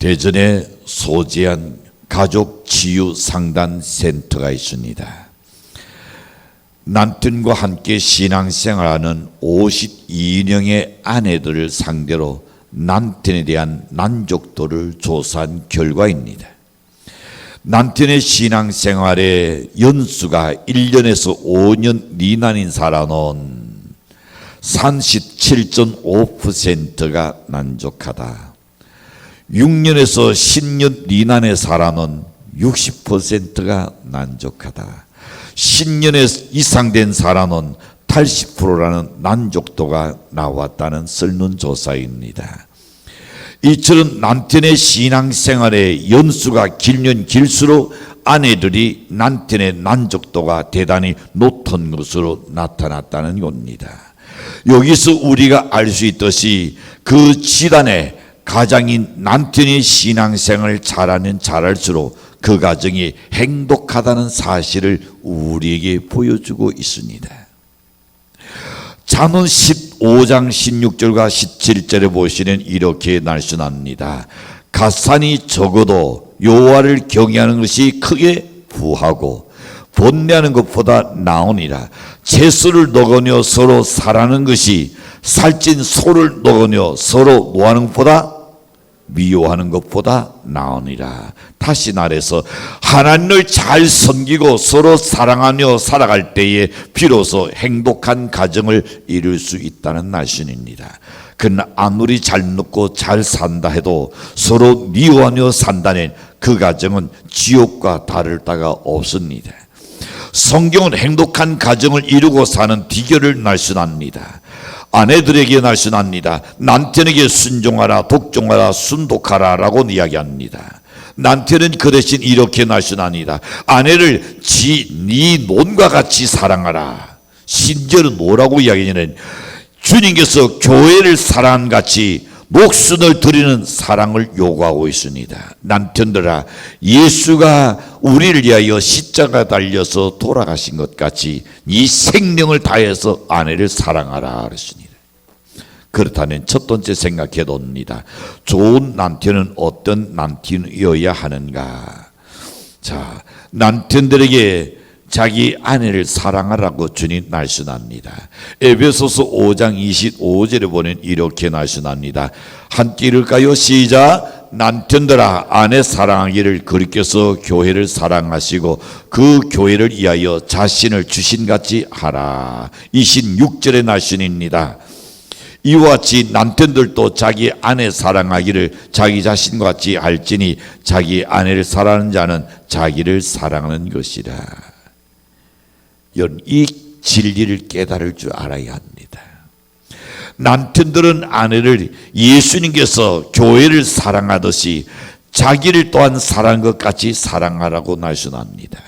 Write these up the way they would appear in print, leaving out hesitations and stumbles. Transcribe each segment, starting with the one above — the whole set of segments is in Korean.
대전에 소재한 가족 치유 상담 센터가 있습니다. 남편과 함께 신앙생활하는 52명의 아내들을 상대로 남편에 대한 만족도를 조사한 결과입니다. 남편의 신앙생활의 연수가 1년에서 5년 미만인 사람은 37.5%가 만족하다. 6년에서 10년 미만의 사람은 60%가 만족하다. 10년 이상 된 사람은 80%라는 만족도가 나왔다는 설문조사입니다. 이처럼 남편의 신앙생활의 연수가 길면 길수록 아내들이 남편의 만족도가 대단히 높은 것으로 나타났다는 겁니다. 여기서 우리가 알 수 있듯이 그 집안의 가장인 남편이 신앙생활을 잘하면 잘할수록 그 가정이 행복하다는 사실을 우리에게 보여주고 있습니다. 잠언 15장 16절과 17절에 보시면 이렇게 날씬합니다. 갓산이 적어도 여호와를 경외하는 것이 크게 부하고 번뇌하는 것보다 나으니라. 채소를 먹으며 서로 사랑하는 것이 살찐 소를 먹으며 서로 노하는 것보다 미워하는 것보다 나으니라. 다시 말해서 하나님을 잘 섬기고 서로 사랑하며 살아갈 때에 비로소 행복한 가정을 이룰 수 있다는 말씀입니다. 그러나 아무리 잘 먹고 잘 산다 해도 서로 미워하며 산다는 그 가정은 지옥과 다를 바가 없습니다. 성경은 행복한 가정을 이루고 사는 비결을 말씀합니다. 아내들에게 말씀합니다. 남편에게 순종하라, 복종하라, 순독하라 라고 이야기합니다. 남편은 그 대신 이렇게 말씀합니다. 아내를 네 몸과 같이 사랑하라. 심지어는 뭐라고 이야기하냐면 주님께서 교회를 사랑한 같이 목숨을 드리는 사랑을 요구하고 있습니다. 남편들아, 예수가 우리를 위하여 십자가 달려서 돌아가신 것 같이 네 생명을 다해서 아내를 사랑하라 그랬습니다. 그렇다면 첫 번째 생각해 봅니다. 좋은 남편은 어떤 남편이어야 하는가? 자, 남편들에게 자기 아내를 사랑하라고 주님 말씀합니다. 에베소서 5장 25절에 보면 이렇게 말씀합니다. 함께 읽을까요? 시작. 남편들아, 아내 사랑하기를 그리스도께서 교회를 사랑하시고 그 교회를 위하여 자신을 주신같이 하라. 26절의 말씀입니다. 이와 같이 남편들도 자기 아내 사랑하기를 자기 자신과 같이 할지니 자기 아내를 사랑하는 자는 자기를 사랑하는 것이라. 이 진리를 깨달을 줄 알아야 합니다. 남편들은 아내를 예수님께서 교회를 사랑하듯이 자기를 또한 사랑한 것 같이 사랑하라고 말씀합니다.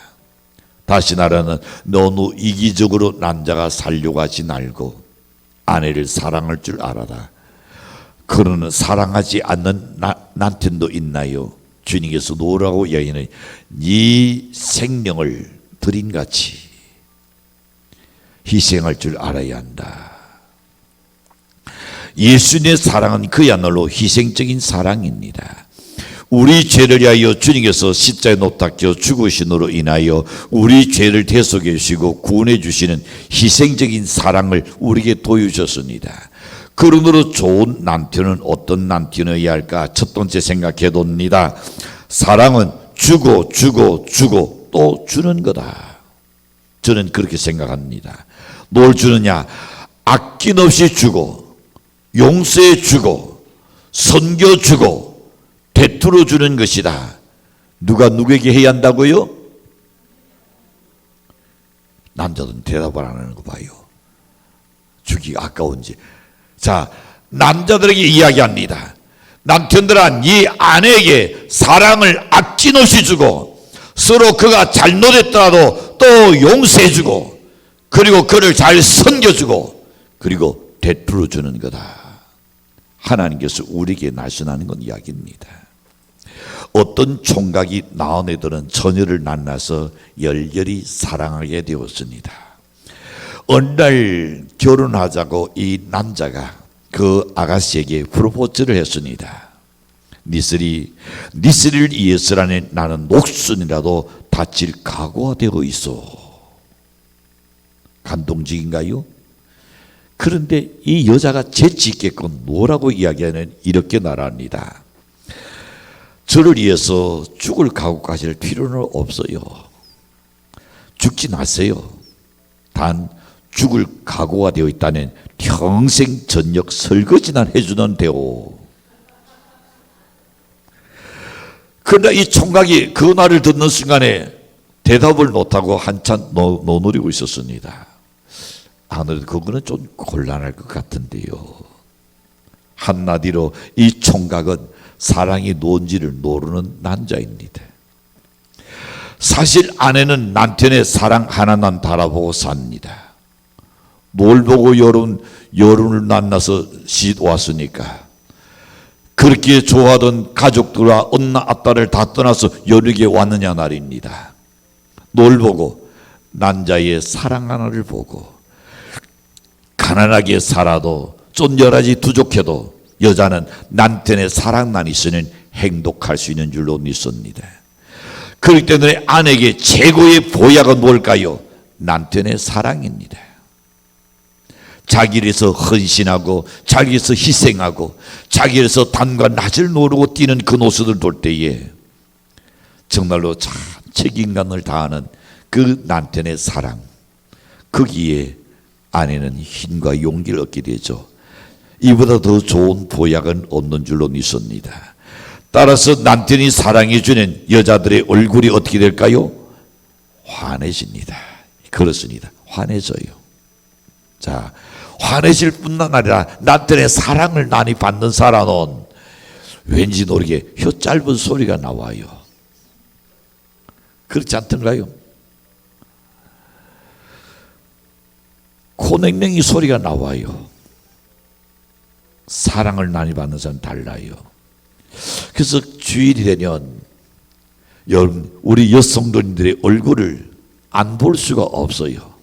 다시 말하면 너무 이기적으로 남자가 살려고 하지 말고 아내를 사랑할 줄 알아라. 그러는 사랑하지 않는 남편도 있나요? 주님께서 노라고 이야기하는 네 생명을 드림같이 희생할 줄 알아야 한다. 예수님의 사랑은 그야말로 희생적인 사랑입니다. 우리 죄를 위하여 주님께서 십자가에 못 박혀 죽으심으로 인하여 우리 죄를 대속해 주시고 구원해 주시는 희생적인 사랑을 우리에게 보여주셨습니다. 그러므로 좋은 남편은 어떤 남편이어야 할까? 첫 번째 생각해 봅니다. 사랑은 주고 또 주는 거다. 저는 그렇게 생각합니다. 뭘 주느냐? 아낌없이 주고 용서해 주고 선교 주고 베풀어 주는 것이다. 누가 누구에게 해야 한다고요? 남자들은 대답을 안 하는 거 봐요. 주기가 아까운지. 자, 남자들에게 이야기합니다. 남편들아, 네 아내에게 사랑을 아낌없이 주고 서로 그가 잘못했더라도 또 용서해 주고 그리고 그를 잘 섬겨주고 그리고 베풀어 주는 거다. 하나님께서 우리에게 나타나는 건 이야기입니다. 어떤 총각이 낳은 애들은 처녀를 만나서 열렬히 사랑하게 되었습니다. 어느 날 결혼하자고 이 남자가 그 아가씨에게 프로포즈를 했습니다. 니스를 위해서라니 나는 목숨이라도 다칠 각오가 되어 있어. 감동적인가요? 그런데 이 여자가 재치 있게끔 뭐라고 이야기하는 이렇게 말합니다. 저를 위해서 죽을 각오까지 할 필요는 없어요. 죽지 마세요. 단 죽을 각오가 되어 있다면 평생 저녁 설거지나 해주는 데요. 그러나 이 총각이 그 말을 듣는 순간에 대답을 못하고 한참 노노리고 있었습니다. 아무래도 그거는 좀 곤란할 것 같은데요. 한마디로 이 총각은 사랑이 뭔지를 모르는 남자입니다. 사실 아내는 남편의 사랑 하나만 바라보고 삽니다. 뭘 보고 여론을 만나서 왔으니까. 그렇게 좋아하던 가족들과 엄마 아빠를 다 떠나서 여르게 왔느냐 말입니다. 뭘 보고? 남자의 사랑 하나를 보고. 가난하게 살아도 쫀절하지 부족해도 여자는 남편의 사랑만 있으면 행복할 수 있는 줄로 믿습니다. 그렇기 때문에 아내에게 최고의 보약은 뭘까요? 남편의 사랑입니다. 자기를 위해서 헌신하고 자기를 위해서 희생하고 자기를 위해서 담과 낮을 모르고 뛰는 그 모습을 볼 때에 정말로 참 책임감을 다하는 그 남편의 사랑, 거기에 아내는 힘과 용기를 얻게 되죠. 이보다 더 좋은 보약은 없는 줄로 믿습니다. 따라서 남편이 사랑해 주는 여자들의 얼굴이 어떻게 될까요? 환해집니다. 그렇습니다. 환해져요. 자, 환해질 뿐만 아니라 남편의 사랑을 많이 받는 사람은 왠지 모르게 혀 짧은 소리가 나와요. 그렇지 않던가요? 코냉냉이 소리가 나와요. 사랑을 많이 받는 사람은 달라요. 그래서 주일이 되면 여러분 우리 여성들의 얼굴을 안 볼 수가 없어요.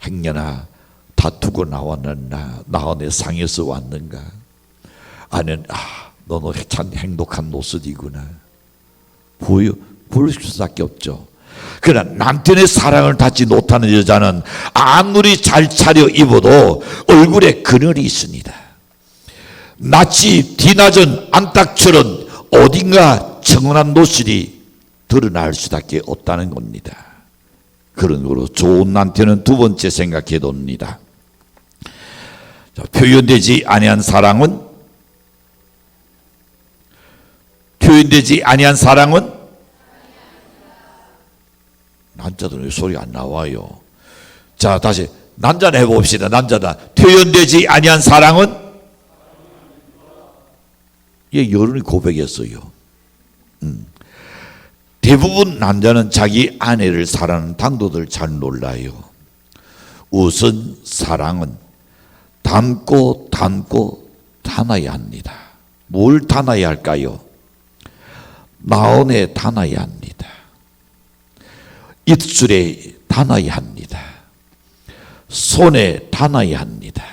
행여나 다투고 나왔는가, 나와 상에서 왔는가, 아니면 너는 참 행복한 모습이구나 보일 수밖에 없죠. 그러나 남편의 사랑을 받지 못하는 여자는 아무리 잘 차려 입어도 얼굴에 그늘이 있습니다. 낯이 뒤낮은 안딱처럼 어딘가 청은한 노실이 드러날 수밖에 없다는 겁니다. 그런 거로 좋은 남편은 두 번째 생각해 봅니다. 표현되지 아니한 사랑은 남자들은 소리 안 나와요. 자, 다시 남자는 해봅시다. 남자다. 표현되지 아니한 사랑은 여론이 고백했어요. 대부분 남자는 자기 아내를 사랑하는 방도들 잘 몰라요. 우선 사랑은 담고 담아야 합니다. 뭘 담아야 할까요? 마음에 담아야 합니다. 입술에 담아야 합니다. 손에 담아야 합니다.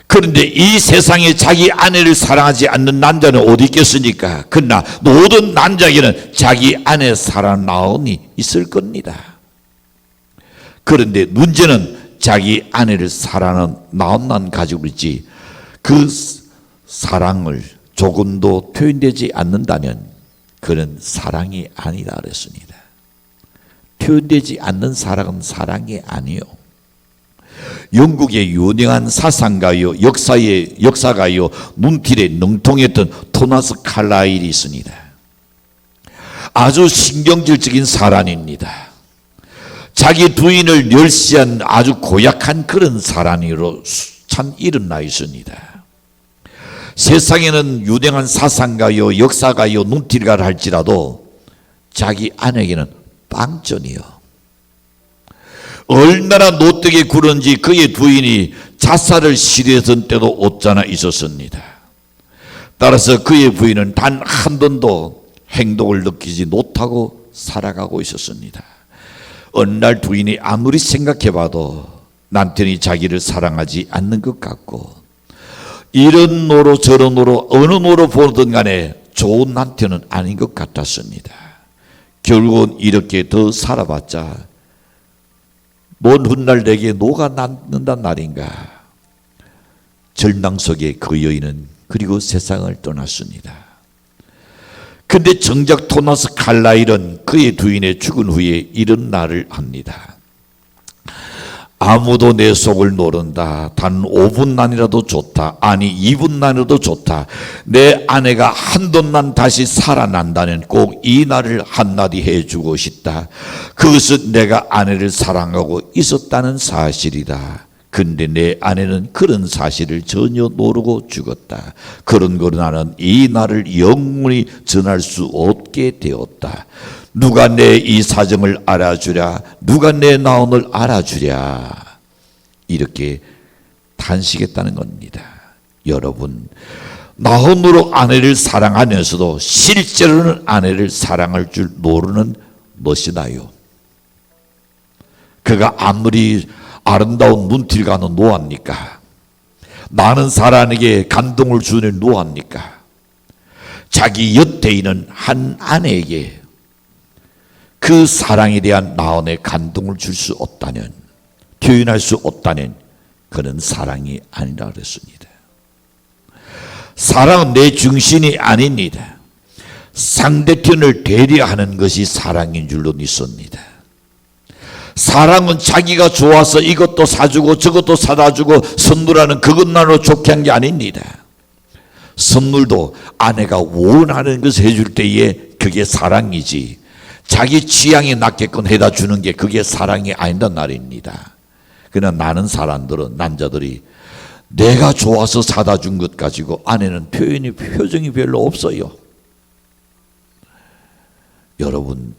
그런데 이 세상에 자기 아내를 사랑하지 않는 남자는 어디 있겠습니까? 그러나 모든 남자에게는 자기 아내 사랑하는 마음이 있을 겁니다. 그런데 문제는 자기 아내를 사랑하는 마음만 가지고 있지 그 사랑을 조금도 표현되지 않는다면 그는 사랑이 아니다 그랬습니다. 표현되지 않는 사랑은 사랑이 아니요. 영국의 유명한 사상가요, 역사가요, 문필에 능통했던 토마스 칼라일이 있습니다. 아주 신경질적인 사람입니다. 자기 부인을 멸시한 아주 고약한 그런 사람으로 참 일어나 있습니다. 세상에는 유명한 사상가요, 역사가요, 문필가를 할지라도 자기 아내에게는 빵전이요. 얼마나 노뜨게 굴은지 그의 부인이 자살을 시도했던 때도 없잖아 있었습니다. 따라서 그의 부인은 단 한 번도 행복을 느끼지 못하고 살아가고 있었습니다. 어느 날 부인이 아무리 생각해봐도 남편이 자기를 사랑하지 않는 것 같고 이런 노로 저런 노로 어느 노로 보든 간에 좋은 남편은 아닌 것 같았습니다. 결국은 이렇게 더 살아봤자 먼 훗날 내게 노가 남는단 말인가. 절망 속에 그 여인은 그리고 세상을 떠났습니다. 근데 정작 토마스 칼라일은 그의 부인의 죽은 후에 이런 말을 합니다. 아무도 내 속을 모른다. 단 5분만이라도 좋다. 아니 2분만이라도 좋다. 내 아내가 한동안 다시 살아난다면 꼭 이 말을 한마디 해주고 싶다. 그것은 내가 아내를 사랑하고 있었다는 사실이다. 근데 내 아내는 그런 사실을 전혀 모르고 죽었다. 그런 거로 나는 이 말을 영원히 전할 수 없게 되었다. 누가 내 이 사정을 알아주랴. 누가 내 나옴을 알아주랴. 이렇게 탄식했다는 겁니다. 여러분, 마음으로 아내를 사랑하면서도 실제로는 아내를 사랑할 줄 모르는 멋이 나요. 그가 아무리 아름다운 눈길 가는 노합니까? 많은 사람에게 감동을 주는 노합니까? 자기 옆에 있는 한 아내에게 그 사랑에 대한 마음의 감동을 줄 수 없다면, 표현할 수 없다면 그는 사랑이 아니라 그랬습니다. 사랑은 내 중심이 아닙니다. 상대편을 대리하는 것이 사랑인 줄로 믿습니다. 사랑은 자기가 좋아서 이것도 사주고 저것도 사다 주고 선물하는 그것만으로 좋게 한 게 아닙니다. 선물도 아내가 원하는 것을 해줄 때에 그게 사랑이지, 자기 취향에 맞게끔 해다 주는 게 그게 사랑이 아니란 말입니다. 그러나 많은 사람들은, 남자들이 내가 좋아서 사다 준 것 가지고 아내는 표정이 별로 없어요. 여러분,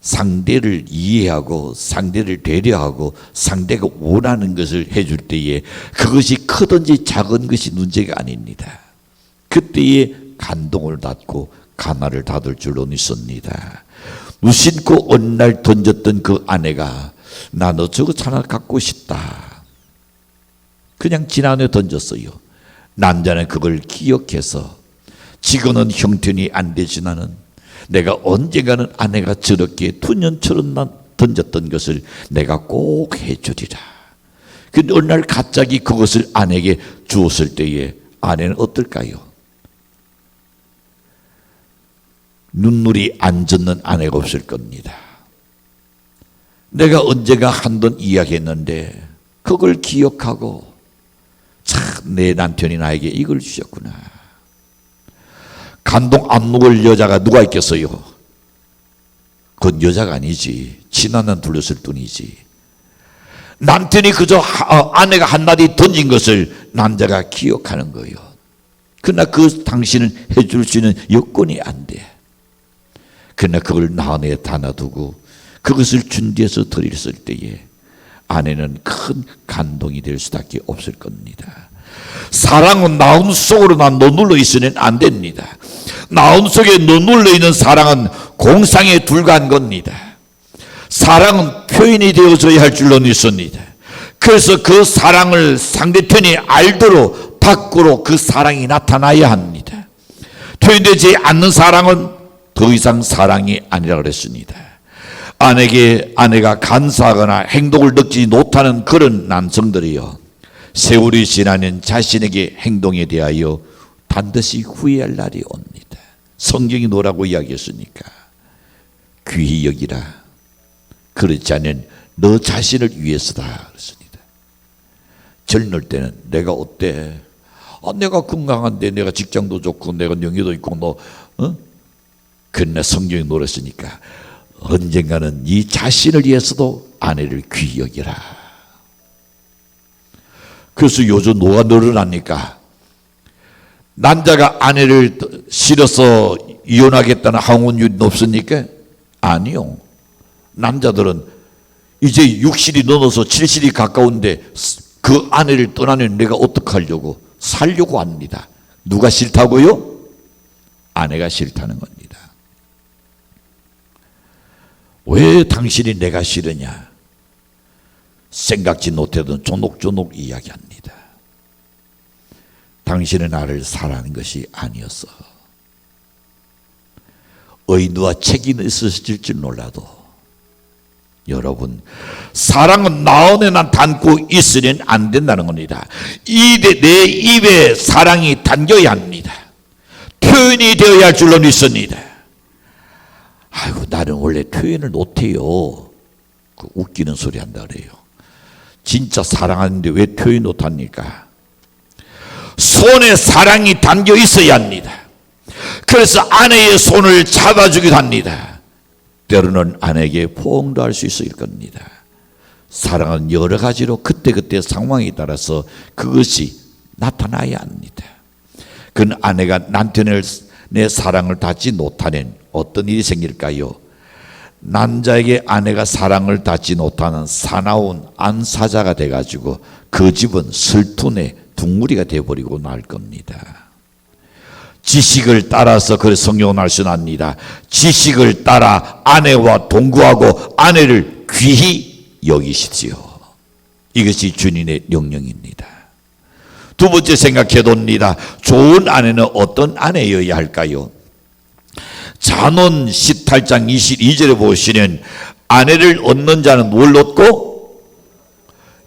상대를 이해하고 상대를 배려하고 상대가 원하는 것을 해줄 때에 그것이 크든지 작은 것이 문제가 아닙니다. 그때에 감동을 받고 가마를 닫을 줄로 믿습니다. 무심코 어느 날 던졌던 그 아내가 나 너 저거 하나 갖고 싶다. 그냥 지난해 던졌어요. 남자는 그걸 기억해서 지금은 형편이 안 되지만은 내가 언젠가는 아내가 저렇게 투년처럼 던졌던 것을 내가 꼭 해주리라. 근데 어느 날 갑자기 그것을 아내에게 주었을 때에 아내는 어떨까요? 눈물이 안 젖는 아내가 없을 겁니다. 내가 언제가 한번 이야기했는데 그걸 기억하고 참 내 남편이 나에게 이걸 주셨구나. 감동 안 먹을 여자가 누가 있겠어요? 그건 여자가 아니지. 친한 둘렀을 뿐이지. 남편이 그저 아내가 한마디 던진 것을 남자가 기억하는 거예요. 그러나 그 당신은 해줄 수 있는 여건이 안 돼. 그러나 그걸 마음에 담아두고 그것을 준비해서 드렸을 때에 아내는 큰 감동이 될 수밖에 없을 겁니다. 사랑은 마음 속으로만 머물러 있으면 안 됩니다. 마음 속에 머물러 있는 사랑은 공상에 불과한 겁니다. 사랑은 표현이 되어져야 할 줄로 믿습니다. 그래서 그 사랑을 상대편이 알도록 밖으로 그 사랑이 나타나야 합니다. 표현되지 않는 사랑은 더 이상 사랑이 아니라 그랬습니다. 아내가 간사하거나 행동을 느끼지 못하는 그런 남성들이요, 세월이 지나면 자신에게 행동에 대하여 반드시 후회할 날이 옵니다. 성경이 뭐라고 이야기했습니까? 귀히 여기라. 그렇지 않으면 너 자신을 위해서다 그랬습니다. 젊을 때는 내가 어때? 내가 건강한데, 내가 직장도 좋고 내가 명예도 있고 그러나 성경이 노랬으니까 언젠가는 이 자신을 위해서도 아내를 귀히 여기라. 그래서 요즘 뭐가 늘어납니까? 남자가 아내를 싫어서 이혼하겠다는 항원율이 높습니까? 아니요. 남자들은 이제 60이 넘어서 70이 가까운데 그 아내를 떠나면 내가 어떡하려고 살려고 합니다. 누가 싫다고요? 아내가 싫다는 겁니다. 왜 당신이 내가 싫으냐? 생각지 못하던 조목조목 이야기합니다. 당신은 나를 사랑하는 것이 아니었어. 의인과 책이 있으실지 몰라도 여러분, 사랑은 나 안에만 담고 있으면 안 된다는 겁니다. 내 입에 사랑이 담겨야 합니다. 표현이 되어야 할 줄로 믿습니다. 아이고, 나는 원래 표현을 못해요. 그 웃기는 소리 한다 그래요. 진짜 사랑하는데 왜 표현 못합니까? 손에 사랑이 담겨 있어야 합니다. 그래서 아내의 손을 잡아주기도 합니다. 때로는 아내에게 포옹도 할 수 있을 겁니다. 사랑은 여러 가지로 그때그때 상황에 따라서 그것이 나타나야 합니다. 그건 아내가 남편의 내 사랑을 받지 못하는 어떤 일이 생길까요? 남자에게 아내가 사랑을 받지 못하는 사나운 안사자가 돼가지고 그 집은 슬픔의 둥우리가 돼버리고 말 겁니다. 지식을 따라서 그 성경은 말씀합니다. 지식을 따라 아내와 동거하고 아내를 귀히 여기십시오. 이것이 주님의 명령입니다. 두 번째 생각해 봅니다. 좋은 아내는 어떤 아내여야 할까요? 잠언 18장 22절에 보시면 아내를 얻는 자는 뭘 얻고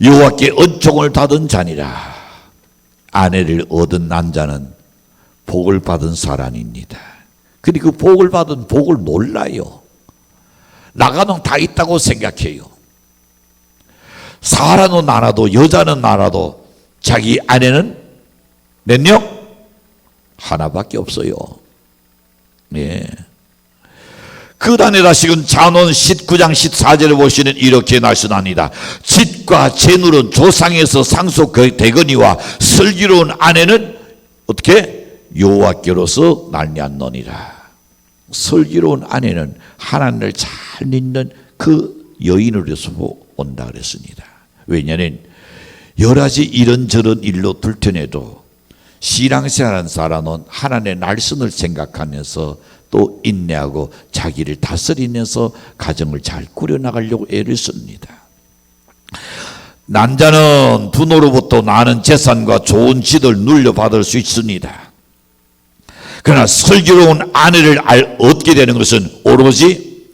여호와께 은총을 받은 자니라. 아내를 얻은 남자는 복을 받은 사람입니다. 근데 그 복을 받은 복을 몰라요. 나가는 다 있다고 생각해요. 사람은 많아도 여자는 많아도 자기 아내는 몇 명? 하나밖에 없어요. 예. 그 다음에 다시금 잠언 19장 14절에 보시는 이렇게 말씀합니다. 집과 재물은 조상에서 상속되거니와 슬기로운 아내는 어떻게? 여호와께로서 날려놓으니라. 슬기로운 아내는 하나님을 잘 믿는 그 여인으로서 온다 그랬습니다. 왜냐하면 여러 가지 이런저런 일로 불편해도 신앙생활하는 사람은 하나님의 날선을 생각하면서 또 인내하고 자기를 다스리면서 가정을 잘 꾸려나가려고 애를 씁니다. 남자는 부모로부터 나는 재산과 좋은 지도를 눌려받을 수 있습니다. 그러나 슬기로운 아내를 얻게 되는 것은 오로지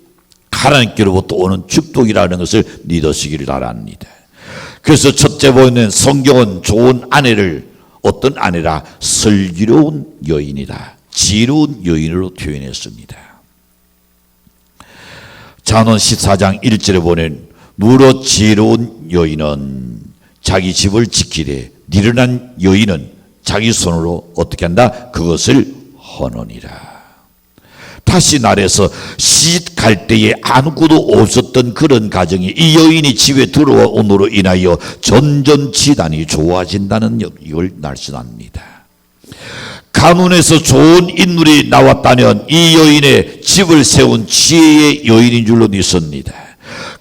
하나님께로부터 오는 축복이라는 것을 믿으시기를 바랍니다. 그래서 첫째 보이는 성경은 좋은 아내를 어떤 아내라? 슬기로운 여인이다. 지혜로운 여인으로 표현했습니다. 잠언 14장 1절에 보면 무릇 지혜로운 여인은 자기 집을 지키되 미련한 여인은 자기 손으로 어떻게 한다? 그것을 허노니라. 다시 말해서 시집갈 때에 아무것도 없었던 그런 가정이 이 여인이 집에 들어옴으로 인하여 전전지단이 좋아진다는 이걸 말씀합니다. 가문에서 좋은 인물이 나왔다면 이 여인의 집을 세운 지혜의 여인인 줄로 믿습니다.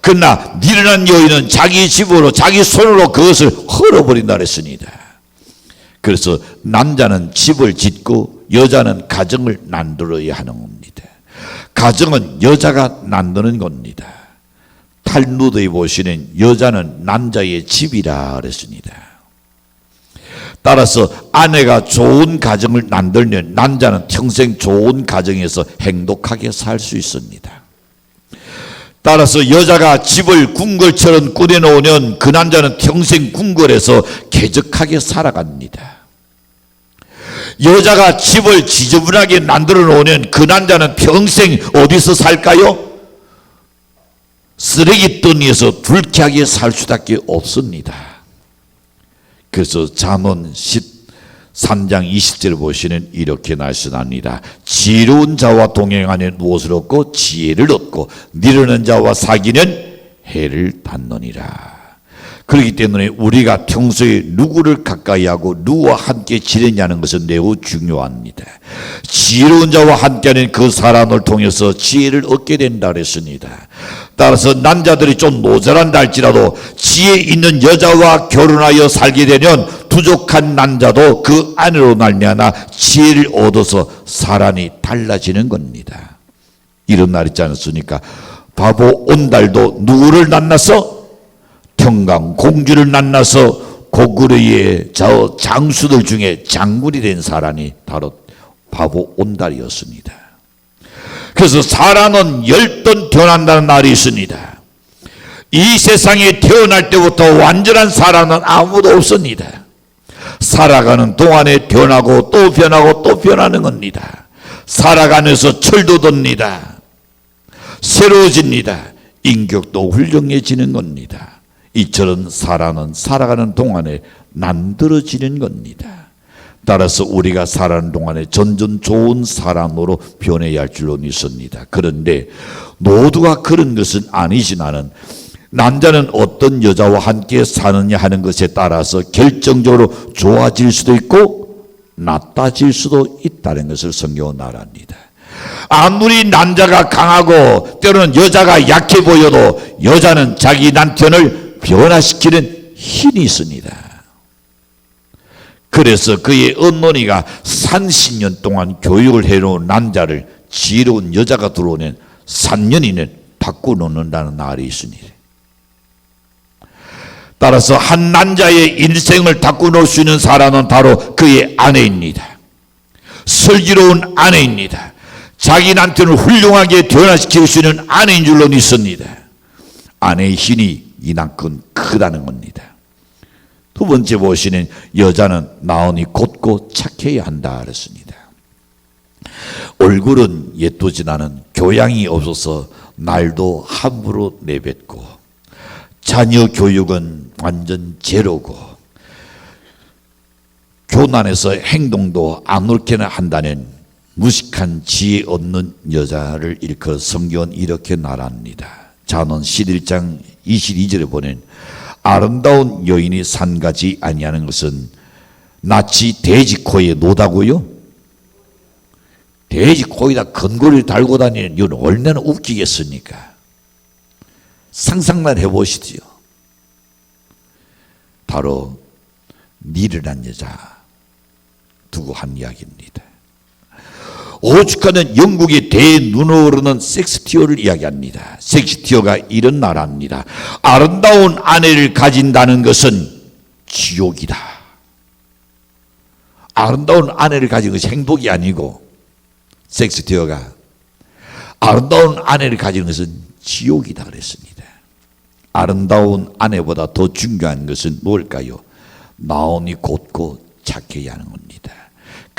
그러나 미련한 여인은 자기 집으로 자기 손으로 그것을 헐어버린다 했습니다. 그래서 남자는 집을 짓고 여자는 가정을 만들어야 하는 겁니다. 가정은 여자가 만드는 겁니다. 탈무드에 보시는 여자는 남자의 집이라 그랬습니다. 따라서 아내가 좋은 가정을 만들면 남자는 평생 좋은 가정에서 행복하게 살 수 있습니다. 따라서 여자가 집을 궁궐처럼 꾸려놓으면 그 남자는 평생 궁궐에서 쾌적하게 살아갑니다. 여자가 집을 지저분하게 만들어 놓으면 그 남자는 평생 어디서 살까요? 쓰레기더미에서 불쾌하게 살 수밖에 없습니다. 그래서 잠언 13장 20절을 보시는 이렇게 말씀합니다. 지혜로운 자와 동행하는 무엇을 얻고 지혜를 얻고 미련한 자와 사귀는 해를 받느니라. 그렇기 때문에 우리가 평소에 누구를 가까이 하고 누구와 함께 지내냐는 것은 매우 중요합니다. 지혜로운 자와 함께하는 그 사람을 통해서 지혜를 얻게 된다 그랬습니다. 따라서 남자들이 좀 모자란다 할지라도 지혜 있는 여자와 결혼하여 살게 되면 부족한 남자도 그 아내로 말미암아 지혜를 얻어서 사람이 달라지는 겁니다. 이런 말 있지 않습니까? 바보 온달도 누구를 만나서 평강 공주를 만나서 고구려의 저 장수들 중에 장군이 된 사람이 바로 바보 온달이었습니다. 그래서 사람은 10번 태어난다는 말이 있습니다. 이 세상에 태어날 때부터 완전한 사람은 아무도 없습니다. 살아가는 동안에 태어나고 또 변하고 또 변하는 겁니다. 살아가면서 철도 듭니다. 새로워집니다. 인격도 훌륭해지는 겁니다. 이처럼 사람은 살아가는 동안에 만들어지는 겁니다. 따라서 우리가 살아가는 동안에 점점 좋은 사람으로 변해야 할 줄로 믿습니다. 그런데 모두가 그런 것은 아니지만은 남자는 어떤 여자와 함께 사느냐 하는 것에 따라서 결정적으로 좋아질 수도 있고 나빠질 수도 있다는 것을 성경은 말합니다. 아무리 남자가 강하고 때로는 여자가 약해 보여도 여자는 자기 남편을 변화시키는 힘이 있습니다. 그래서 그의 어머니가 30년 동안 교육을 해놓은 남자를 지혜로운 여자가 들어오면 3년 이내 바꿔놓는다는 말이 있습니다. 따라서 한 남자의 인생을 바꿔놓을 수 있는 사람은 바로 그의 아내입니다. 슬기로운 아내입니다. 자기 남편을 훌륭하게 변화시킬 수 있는 아내인 줄로 믿습니다. 아내의 힘이 이만큼 크다는 겁니다. 두 번째 보시는 여자는 마음이 곧고 착해야 한다 그랬습니다. 얼굴은 예쁘지만은 교양이 없어서 말도 함부로 내뱉고 자녀 교육은 완전 제로고 교난에서 행동도 아무렇게나 한다는 무식한 지혜 없는 여자를 일컬어 성경은 이렇게 말합니다. 잠언 11장 22절에 보낸 아름다운 여인이 산가지 아니하는 것은 낯이 돼지 코에 노다고요? 돼지 코에다 건고리를 달고 다니는 이건 얼마나 웃기겠습니까? 상상만 해보시지요. 바로 미련한 여자 두고 한 이야기입니다. 오죽하는 영국의 대눈으로 오르는 섹스티어를 이야기합니다. 섹스티어가 이런 말합니다. 아름다운 아내를 가진다는 것은 지옥이다. 아름다운 아내를 가진 것이 행복이 아니고 섹스티어가 아름다운 아내를 가진 것은 지옥이다 그랬습니다. 아름다운 아내보다 더 중요한 것은 뭘까요? 마음이 곧고 착해야 하는 겁니다.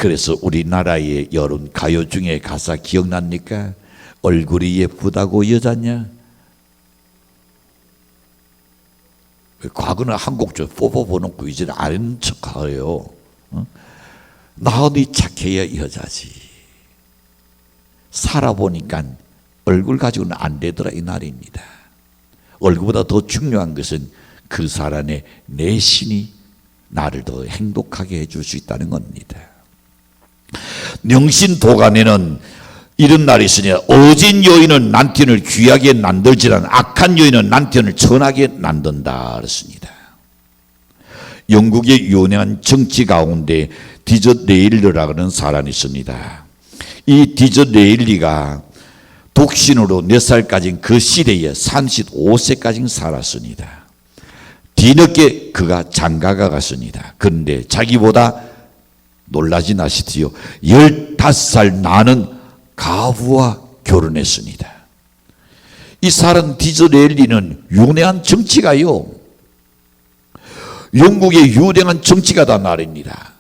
그래서 우리나라의 여름 가요 중에 가사 기억납니까? 얼굴이 예쁘다고 여자냐? 과거는 한곡 좀 뽑아보놓고 이제는 아는 척하래요. 마음이 착해야 여자지. 살아보니까 얼굴 가지고는 안 되더라 이 말입니다. 얼굴보다 더 중요한 것은 그 사람의 내신이 나를 더 행복하게 해줄 수 있다는 겁니다. 명신도간에는 이런 말이 있으니 어진 여인은 남편을 귀하게 만들지만 악한 여인은 남편을 천하게 만든다 그랬습니다. 영국의 유명한 정치 가운데 디저레일리라고 하는 사람이 있습니다. 이 디저레일리가 독신으로 4살까지 그 시대에 35세까지 살았습니다. 뒤늦게 그가 장가가 갔습니다. 그런데 자기보다 놀라지 마시지요. 15살 나는 가부와 결혼했습니다. 이 사람 디즈레일리는 유명한 정치가요. 영국의 유명한 정치가다 말입니다.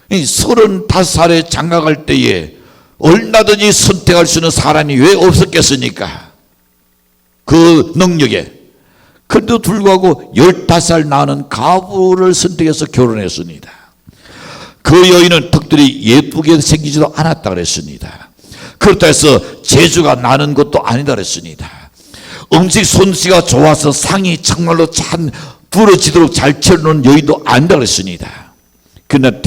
35살에 장가갈 때에 얼마든지 선택할 수 있는 사람이 왜 없었겠습니까? 그 능력에. 그런데도 불구하고 15살 나는 가부를 선택해서 결혼했습니다. 그 여인은 특별히 예쁘게 생기지도 않았다 그랬습니다. 그렇다 해서 재주가 나는 것도 아니다 그랬습니다. 음식 솜씨가 좋아서 상이 정말로 참 부러지도록 잘 차려놓은 여인도 아니다 그랬습니다. 그러나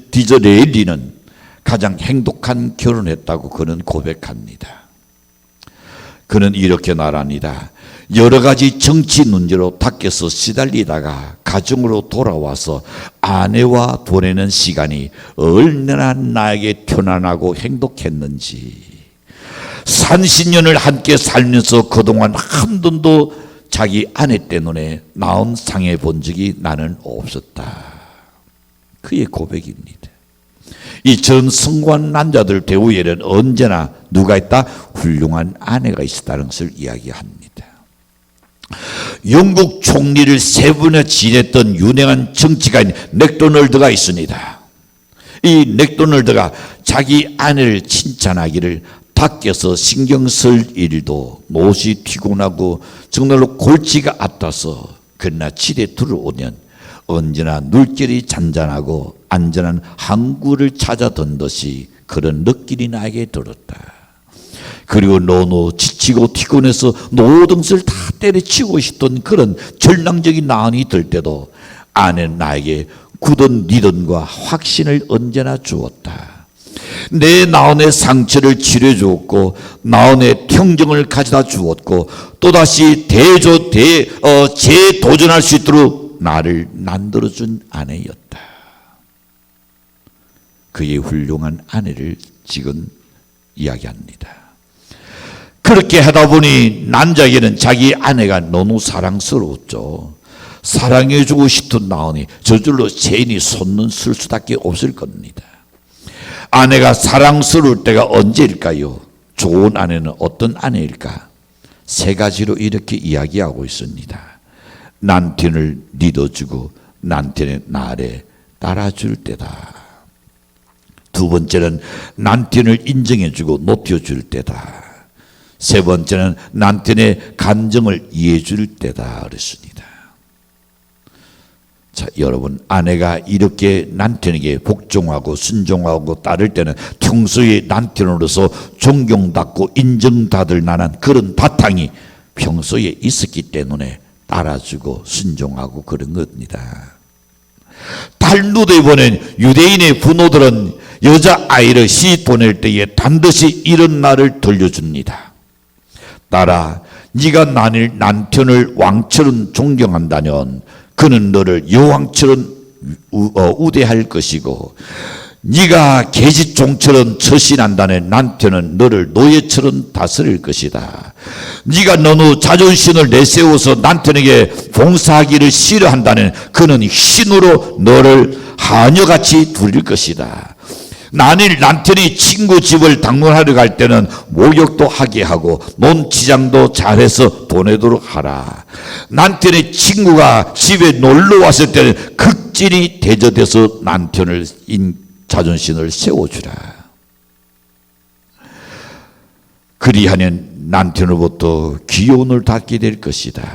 디저레일리는 가장 행복한 결혼을 했다고 그는 고백합니다. 그는 이렇게 말합니다. 여러 가지 정치 문제로 밖에서 시달리다가 가정으로 돌아와서 아내와 보내는 시간이 얼마나 나에게 편안하고 행복했는지 30년을 함께 살면서 그동안 한 번도 자기 아내 때문에 나온 상해 본 적이 나는 없었다. 그의 고백입니다. 이처럼 성공한 남자들 배후에는 언제나 누가 있다? 훌륭한 아내가 있었다는 것을 이야기합니다. 영국 총리를 3번이나 지냈던 유명한 정치가인 맥도널드가 있습니다. 이 맥도널드가 자기 아내를 칭찬하기를 밖에서 신경 쓸 일도 못이 피곤하고 정말로 골치가 아파서 그러나 집에 들어오면 언제나 눈길이 잔잔하고 안전한 항구를 찾아던 듯이 그런 느낌이 나에게 들었다. 그리고 너무 지치고 피곤해서 모든 것을 다 때려치우고 싶던 그런 절망적인 마음이 들 때도 아내는 나에게 굳은 믿음과 확신을 언제나 주었다. 내 나온의 상처를 치료해 주었고 나온의 평정을 가져다 주었고 또다시 재도전할 수 있도록 나를 만들어준 아내였다. 그의 훌륭한 아내를 지금 이야기합니다. 그렇게 하다 보니 남자에게는 자기 아내가 너무 사랑스러웠죠. 사랑해주고 싶은 나온이 저절로 죄인이 손는 쓸 수밖에 없을 겁니다. 아내가 사랑스러울 때가 언제일까요? 좋은 아내는 어떤 아내일까? 3가지로 이렇게 이야기하고 있습니다. 남편을 믿어주고 남편의 말에 따라줄 때다. 2번째는 남편을 인정해주고 높여줄 때다. 3번째는 남편의 감정을 이해해줄 때다 그랬습니다. 자, 여러분, 아내가 이렇게 남편에게 복종하고 순종하고 따를 때는 평소에 남편으로서 존경받고 인정받을 만한 그런 바탕이 평소에 있었기 때문에 따라주고 순종하고 그런 겁니다. 탈무드에 보낸 유대인의 부모들은 여자아이를 시집 보낼 때에 반드시 이런 말을 들려줍니다. 딸아, 네가 나를 남편을 왕처럼 존경한다면 그는 너를 여왕처럼 우대할 것이고 네가 계집종처럼 처신한다면 남편은 너를 노예처럼 다스릴 것이다. 네가 너무 자존심을 내세워서 남편에게 봉사하기를 싫어한다면 그는 신으로 너를 하녀같이 둘릴 것이다. 만일 남편이 친구 집을 방문하러 갈 때는 목욕도 하게 하고 논치장도 잘해서 보내도록 하라. 남편의 친구가 집에 놀러 왔을 때는 극진히 대접해서 남편을 자존심을 세워주라. 그리하면 남편으로부터 기운을 받게 될 것이다.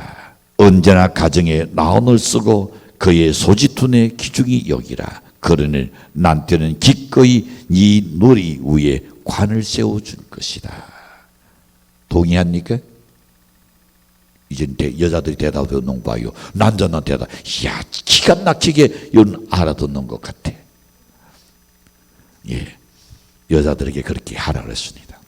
언제나 가정에 나온을 쓰고 그의 소지투의 기중이 여기라. 그러니 남편은 기꺼이 네 누리 위에 관을 세워줄 것이다. 동의합니까? 이제 여자들이 대답해 놓은 봐요. 남자는 대답, 야, 기가 막히게 이건 알아듣는 것 같아. 예, 여자들에게 그렇게 하라 그랬습니다.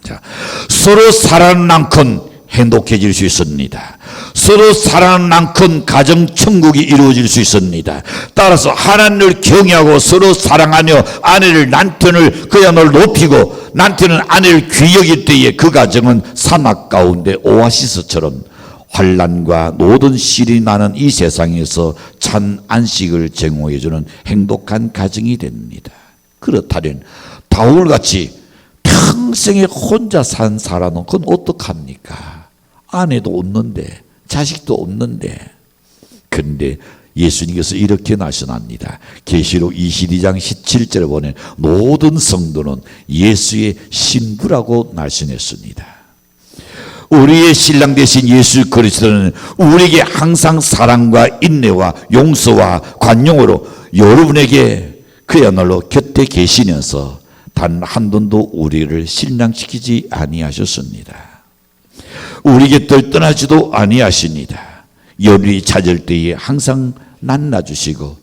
자, 서로 사랑하는 만큼 행복해질 수 있습니다. 서로 사랑하는 만큼 가정 천국이 이루어질 수 있습니다. 따라서 하나님을 경외하고 서로 사랑하며 아내를 남편을 그야말로 높이고 남편은 아내를 귀히 여길 때에 그 가정은 사막 가운데 오아시스처럼 환난과 모든 실이 나는 이 세상에서 참 안식을 제공해주는 행복한 가정이 됩니다. 그렇다면 바울같이 평생에 혼자 산 사람은 그건 어떡합니까? 아내도 없는데 자식도 없는데. 그런데 예수님께서 이렇게 말씀합니다. 계시록 22장 17절에 보면 모든 성도는 예수의 신부라고 말씀했습니다. 우리의 신랑 되신 예수 그리스도는 우리에게 항상 사랑과 인내와 용서와 관용으로 여러분에게 그야말로 곁에 계시면서 단 한 번도 우리를 실망시키지 아니하셨습니다. 우리 곁을 떠나지도 아니하십니다. 여러분이 찾을 때에 항상 만나주시고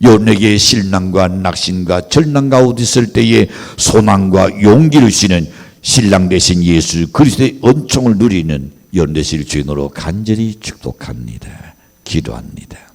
여러분에게 실망과 낙심과 절망 가운데 있을 때에 소망과 용기를 주시는 신랑 되신 예수 그리스도의 은총을 누리는 여러분 되실 주인으로 간절히 축복합니다. 기도합니다.